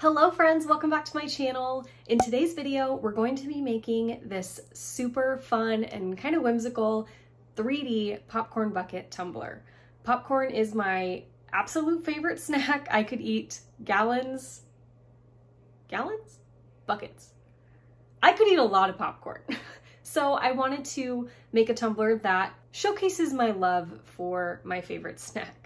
Hello friends, welcome back to my channel. In today's video, we're going to be making this super fun and kind of whimsical 3D popcorn bucket tumbler. Popcorn is my absolute favorite snack. I could eat gallons? Buckets. I could eat a lot of popcorn. So I wanted to make a tumbler that showcases my love for my favorite snack.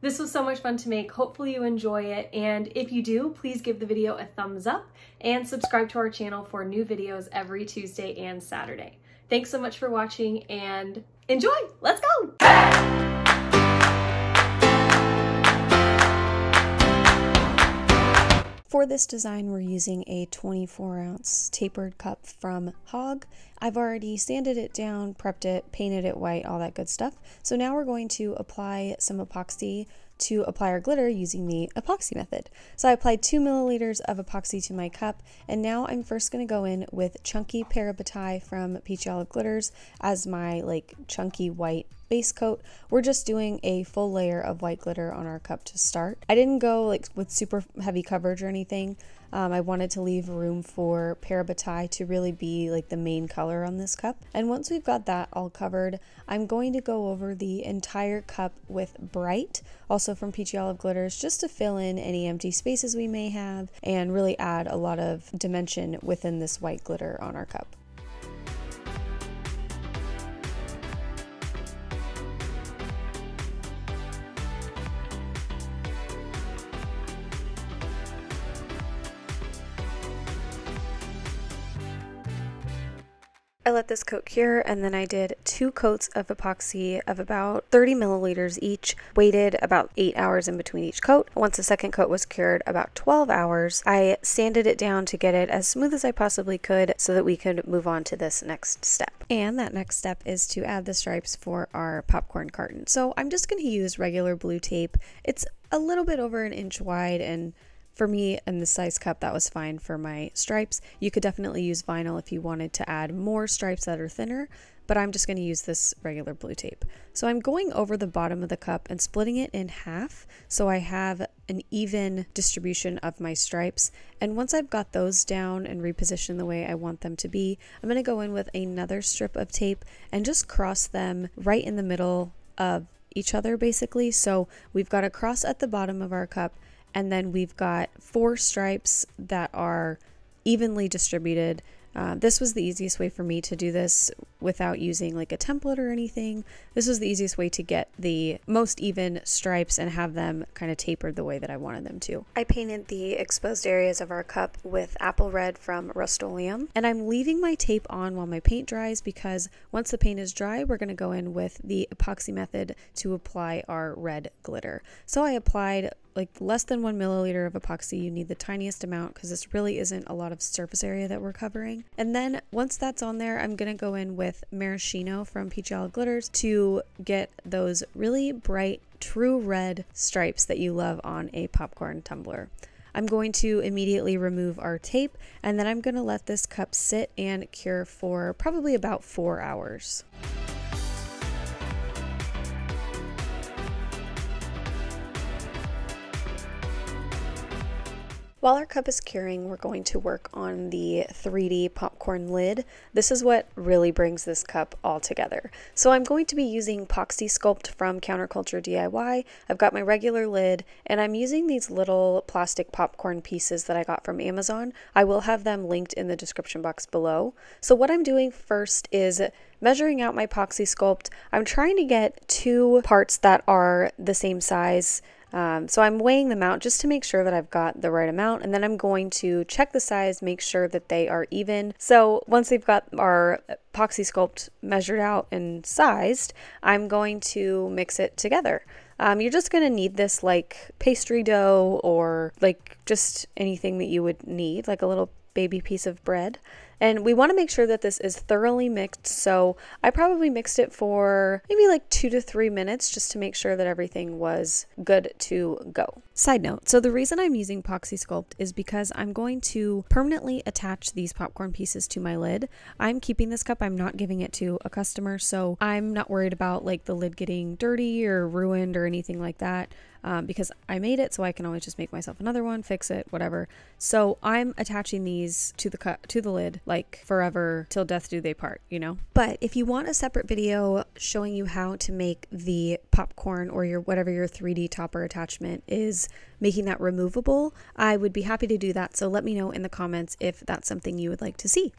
This was so much fun to make. Hopefully you enjoy it. And if you do, please give the video a thumbs up and subscribe to our channel for new videos every Tuesday and Saturday. Thanks so much for watching and enjoy. Let's go. For this design, we're using a 24-ounce tapered cup from Hogg. I've already sanded it down, prepped it, painted it white, all that good stuff. So now we're going to apply some epoxy to apply our glitter using the epoxy method. So I applied 2 milliliters of epoxy to my cup, and now I'm first going to go in with chunky Parabatai from Peachy Glitters as my chunky white base coat. We're just doing a full layer of white glitter on our cup to start. I didn't go with super heavy coverage or anything. I wanted to leave room for Parabatai to really be the main color on this cup. And once we've got that all covered, I'm going to go over the entire cup with Brite, also from Peachy Glitters, just to fill in any empty spaces we may have and really add a lot of dimension within this white glitter on our cup. I let this coat cure, and then I did 2 coats of epoxy of about 30 milliliters each, waited about 8 hours in between each coat. Once the second coat was cured, about 12 hours, I sanded it down to get it as smooth as I possibly could so that we could move on to this next step. And that next step is to add the stripes for our popcorn carton. So I'm just going to use regular blue tape. It's a little bit over 1 inch wide, and for me, in this size cup, that was fine for my stripes. You could definitely use vinyl if you wanted to add more stripes that are thinner, but I'm just going to use this regular blue tape. So I'm going over the bottom of the cup and splitting it in half so I have an even distribution of my stripes. And once I've got those down and repositioned the way I want them to be, I'm going to go in with another strip of tape and just cross them right in the middle of each other, basically. So we've got a cross at the bottom of our cup, and then we've got 4 stripes that are evenly distributed. This was the easiest way for me to do this without using a template or anything. This was the easiest way to get the most even stripes and have them kind of tapered the way that I wanted them to. I painted the exposed areas of our cup with apple red from Rustoleum, and I'm leaving my tape on while my paint dries because once the paint is dry, we're going to go in with the epoxy method to apply our red glitter. So I applied less than 1 milliliter of epoxy. You need the tiniest amount because this really isn't a lot of surface area that we're covering. And then once that's on there, I'm going to go in with Maraschino from Peachy Glitters to get those really bright, true red stripes that you love on a popcorn tumbler. I'm going to immediately remove our tape, and then I'm going to let this cup sit and cure for probably about 4 hours. While our cup is curing, we're going to work on the 3D popcorn lid. This is what really brings this cup all together. So I'm going to be using Epoxy Sculpt from Counterculture DIY. I've got my regular lid, and I'm using these little plastic popcorn pieces that I got from Amazon. I will have them linked in the description box below. So what I'm doing first is measuring out my Epoxy Sculpt. I'm trying to get 2 parts that are the same size. So I'm weighing them out just to make sure that I've got the right amount, and then I'm going to check the size, make sure that they are even. So once we've got our Epoxy Sculpt measured out and sized, I'm going to mix it together. You're just going to need this pastry dough or just anything that you would need, a little baby piece of bread. And we want to make sure that this is thoroughly mixed, so I probably mixed it for maybe 2 to 3 minutes just to make sure that everything was good to go. Side note, so the reason I'm using Epoxy Sculpt is because I'm going to permanently attach these popcorn pieces to my lid. I'm keeping this cup, I'm not giving it to a customer, so I'm not worried about the lid getting dirty or ruined or anything like that. because I made it, so I can always just make myself another one, fix it, whatever. So I'm attaching these to the lid like forever till death do they part, you know? But if you want a separate video showing you how to make the popcorn or your whatever your 3D topper attachment is, making that removable, I would be happy to do that. So let me know in the comments if that's something you would like to see.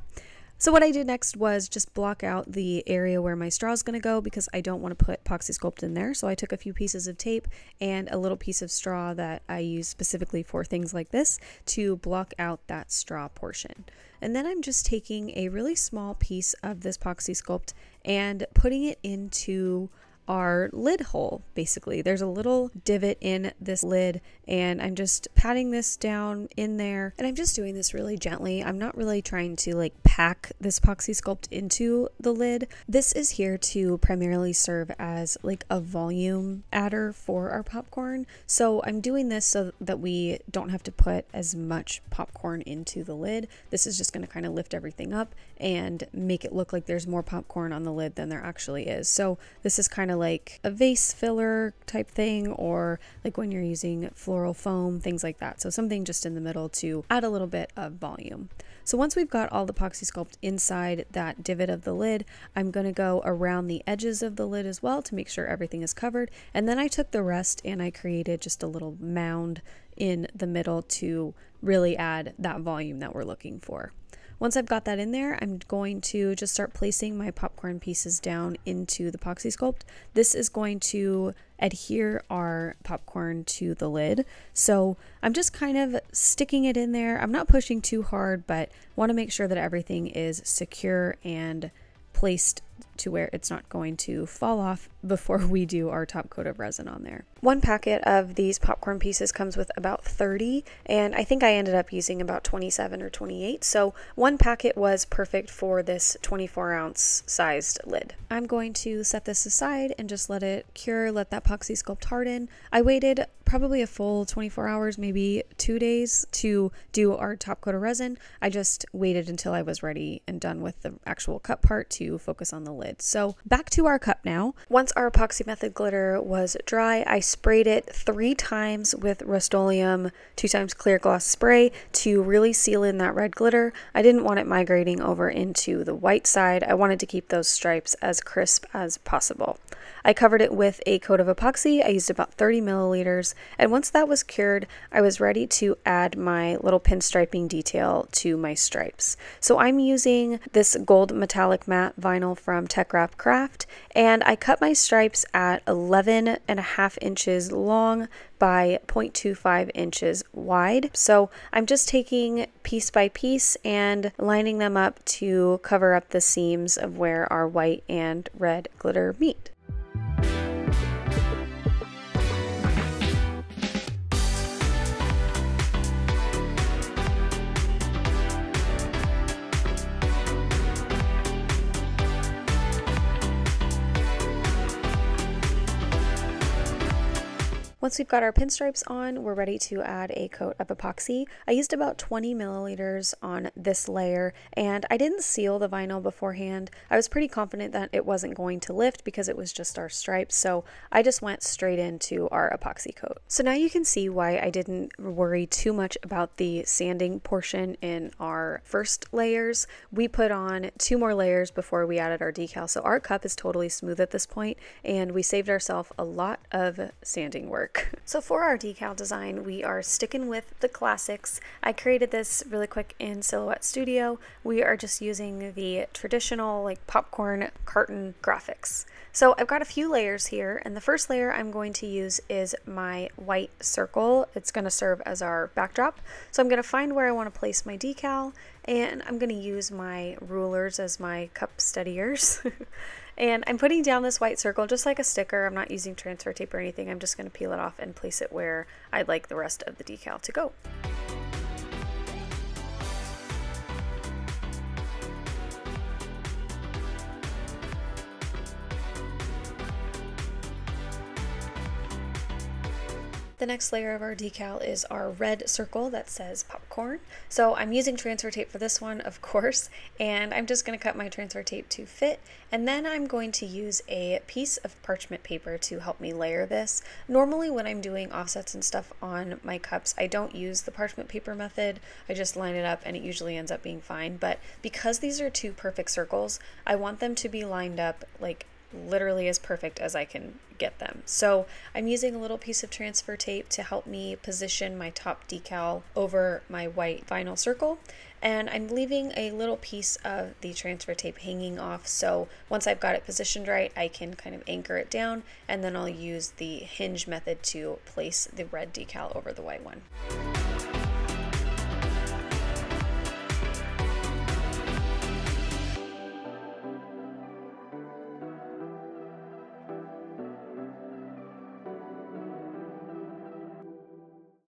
So what I did next was just block out the area where my straw is going to go because I don't want to put epoxy sculpt in there. So I took a few pieces of tape and a little piece of straw that I use specifically for things like this to block out that straw portion. And then I'm just taking a really small piece of this epoxy sculpt and putting it into our lid hole. Basically, there's a little divot in this lid and I'm just patting this down in there, and I'm just doing this really gently. I'm not really trying to like pack this epoxy sculpt into the lid. This is here to primarily serve as like a volume adder for our popcorn. So I'm doing this so that we don't have to put as much popcorn into the lid. This is just going to kind of lift everything up and make it look like there's more popcorn on the lid than there actually is. So this is kind of like a vase filler type thing, or like when you're using floral foam, things like that. So something just in the middle to add a little bit of volume. So once we've got all the epoxy sculpt inside that divot of the lid, I'm going to go around the edges of the lid as well to make sure everything is covered. And then I took the rest and I created just a little mound in the middle to really add that volume that we're looking for. Once I've got that in there, I'm going to just start placing my popcorn pieces down into the epoxy sculpt. This is going to adhere our popcorn to the lid. So I'm just kind of sticking it in there. I'm not pushing too hard, but want to make sure that everything is secure and placed to where it's not going to fall off before we do our top coat of resin on there. One packet of these popcorn pieces comes with about 30, and I think I ended up using about 27 or 28. So one packet was perfect for this 24-ounce sized lid. I'm going to set this aside and just let it cure, let that epoxy sculpt harden. I waited probably a full 24 hours, maybe 2 days to do our top coat of resin. I just waited until I was ready and done with the actual cup part to focus on the lid. So back to our cup now. Once our epoxy method glitter was dry, I sprayed it 3 times with Rustoleum 2 times clear gloss spray to really seal in that red glitter. I didn't want it migrating over into the white side. I wanted to keep those stripes as crisp as possible. I covered it with a coat of epoxy. I used about 30 milliliters, and once that was cured, I was ready to add my little pinstriping detail to my stripes. So I'm using this gold metallic matte vinyl from Tech Wrap Craft, and I cut my stripes at 11.5 inches long by 0.25 inches wide. So I'm just taking piece by piece and lining them up to cover up the seams of where our white and red glitter meet. Once we've got our pinstripes on, we're ready to add a coat of epoxy. I used about 20 milliliters on this layer, and I didn't seal the vinyl beforehand. I was pretty confident that it wasn't going to lift because it was just our stripes, so I just went straight into our epoxy coat. So now you can see why I didn't worry too much about the sanding portion in our first layers. We put on 2 more layers before we added our decal, so our cup is totally smooth at this point, and we saved ourselves a lot of sanding work. So for our decal design, we are sticking with the classics. I created this really quick in Silhouette Studio. We are just using the traditional like popcorn carton graphics. So I've got a few layers here, and the first layer I'm going to use is my white circle. It's going to serve as our backdrop. So I'm going to find where I want to place my decal, and I'm going to use my rulers as my cup steadiers. And I'm putting down this white circle just like a sticker. I'm not using transfer tape or anything. I'm just going to peel it off and place it where I'd like the rest of the decal to go. The next layer of our decal is our red circle that says popcorn. So I'm using transfer tape for this one, of course, and I'm just going to cut my transfer tape to fit, and then I'm going to use a piece of parchment paper to help me layer this. Normally when I'm doing offsets and stuff on my cups, I don't use the parchment paper method. I just line it up and it usually ends up being fine, but because these are two perfect circles, I want them to be lined up like literally as perfect as I can get them. So I'm using a little piece of transfer tape to help me position my top decal over my white vinyl circle, and I'm leaving a little piece of the transfer tape hanging off, so once I've got it positioned right, I can kind of anchor it down, and then I'll use the hinge method to place the red decal over the white one.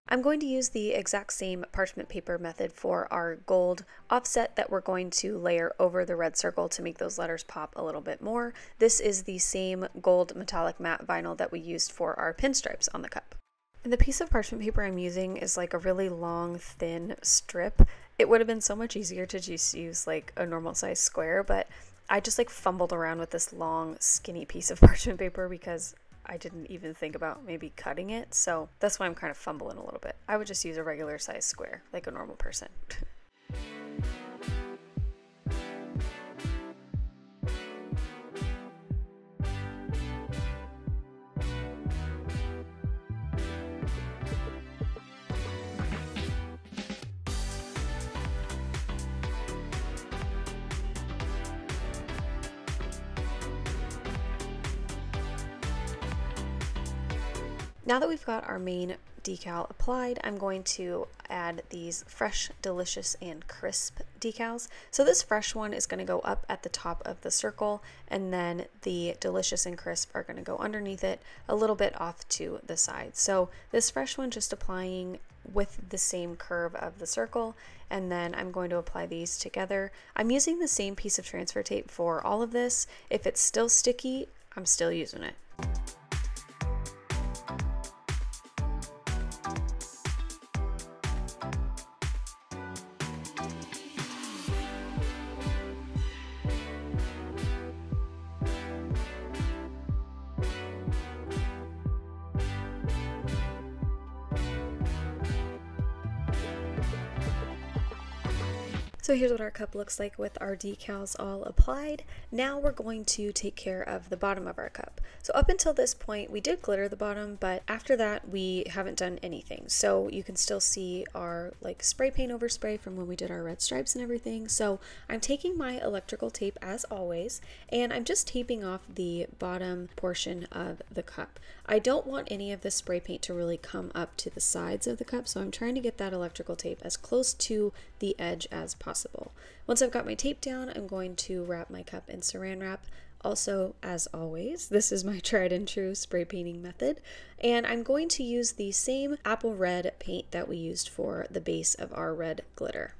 I'm going to use the exact same parchment paper method for our gold offset that we're going to layer over the red circle to make those letters pop a little bit more. This is the same gold metallic matte vinyl that we used for our pinstripes on the cup. And the piece of parchment paper I'm using is like a really long, thin strip. It would have been so much easier to just use like a normal size square, but I just like fumbled around with this long, skinny piece of parchment paper because I didn't even think about maybe cutting it, so that's why I'm kind of fumbling a little bit. I would just use a regular size square, like a normal person. Now that we've got our main decal applied, I'm going to add these fresh, delicious, and crisp decals. So this fresh one is going to go up at the top of the circle, and then the delicious and crisp are going to go underneath it a little bit off to the side. So this fresh one just applying with the same curve of the circle, and then I'm going to apply these together. I'm using the same piece of transfer tape for all of this. If it's still sticky, I'm still using it. So here's what our cup looks like with our decals all applied. Now we're going to take care of the bottom of our cup. So up until this point, we did glitter the bottom, but after that, we haven't done anything. So you can still see our like spray paint over spray from when we did our red stripes and everything. So I'm taking my electrical tape as always, and I'm just taping off the bottom portion of the cup. I don't want any of the spray paint to really come up to the sides of the cup, so I'm trying to get that electrical tape as close to the edge as possible. Once I've got my tape down, I'm going to wrap my cup in saran wrap. Also, as always, this is my tried and true spray painting method, and I'm going to use the same apple red paint that we used for the base of our red glitter.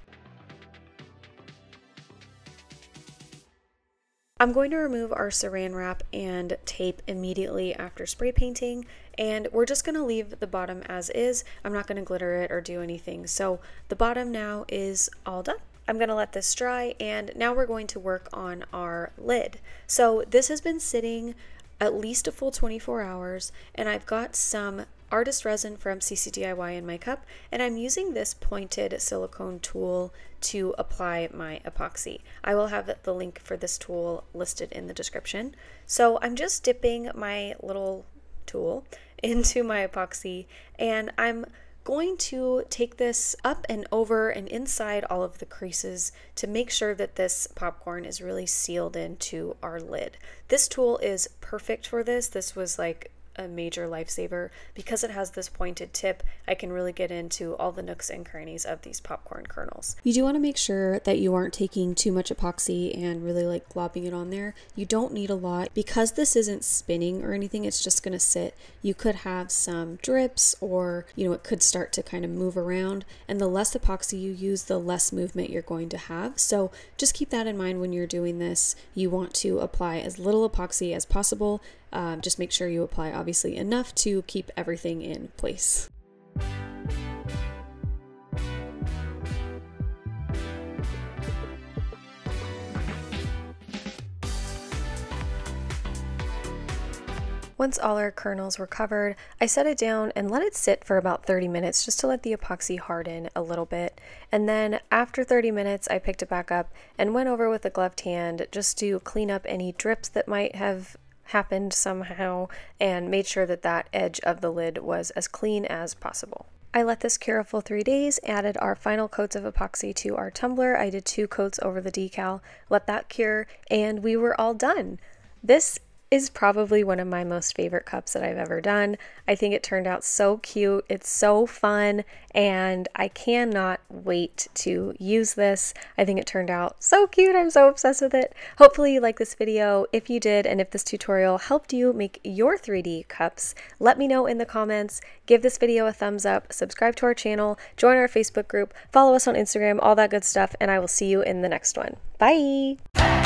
I'm going to remove our saran wrap and tape immediately after spray painting, and we're just going to leave the bottom as is. I'm not going to glitter it or do anything. So the bottom now is all done. I'm going to let this dry, and now we're going to work on our lid. So this has been sitting at least a full 24 hours, and I've got some artist resin from CCDIY in my cup, and I'm using this pointed silicone tool to apply my epoxy. I will have the link for this tool listed in the description. So I'm just dipping my little tool into my epoxy, and I'm going to take this up and over and inside all of the creases to make sure that this popcorn is really sealed into our lid. This tool is perfect for this. This was like a major lifesaver. Because it has this pointed tip, I can really get into all the nooks and crannies of these popcorn kernels. You do want to make sure that you aren't taking too much epoxy and really like globbing it on there. You don't need a lot. Because this isn't spinning or anything, it's just going to sit. You could have some drips, or it could start to kind of move around, and the less epoxy you use, the less movement you're going to have. So just keep that in mind when you're doing this. You want to apply as little epoxy as possible, Just make sure you apply obviously enough to keep everything in place. Once all our kernels were covered, I set it down and let it sit for about 30 minutes just to let the epoxy harden a little bit. And then after 30 minutes, I picked it back up and went over with a gloved hand just to clean up any drips that might have happened somehow and made sure that that edge of the lid was as clean as possible. I let this cure a full 3 days, added our final coats of epoxy to our tumbler. I did 2 coats over the decal, let that cure, and we were all done. This is probably one of my most favorite cups that I've ever done. I think it turned out so cute, it's so fun, and I cannot wait to use this. I think it turned out so cute, I'm so obsessed with it. Hopefully you like this video. If you did, and if this tutorial helped you make your 3D cups, let me know in the comments. Give this video a thumbs up, subscribe to our channel, join our Facebook group, follow us on Instagram, all that good stuff, and I will see you in the next one. Bye!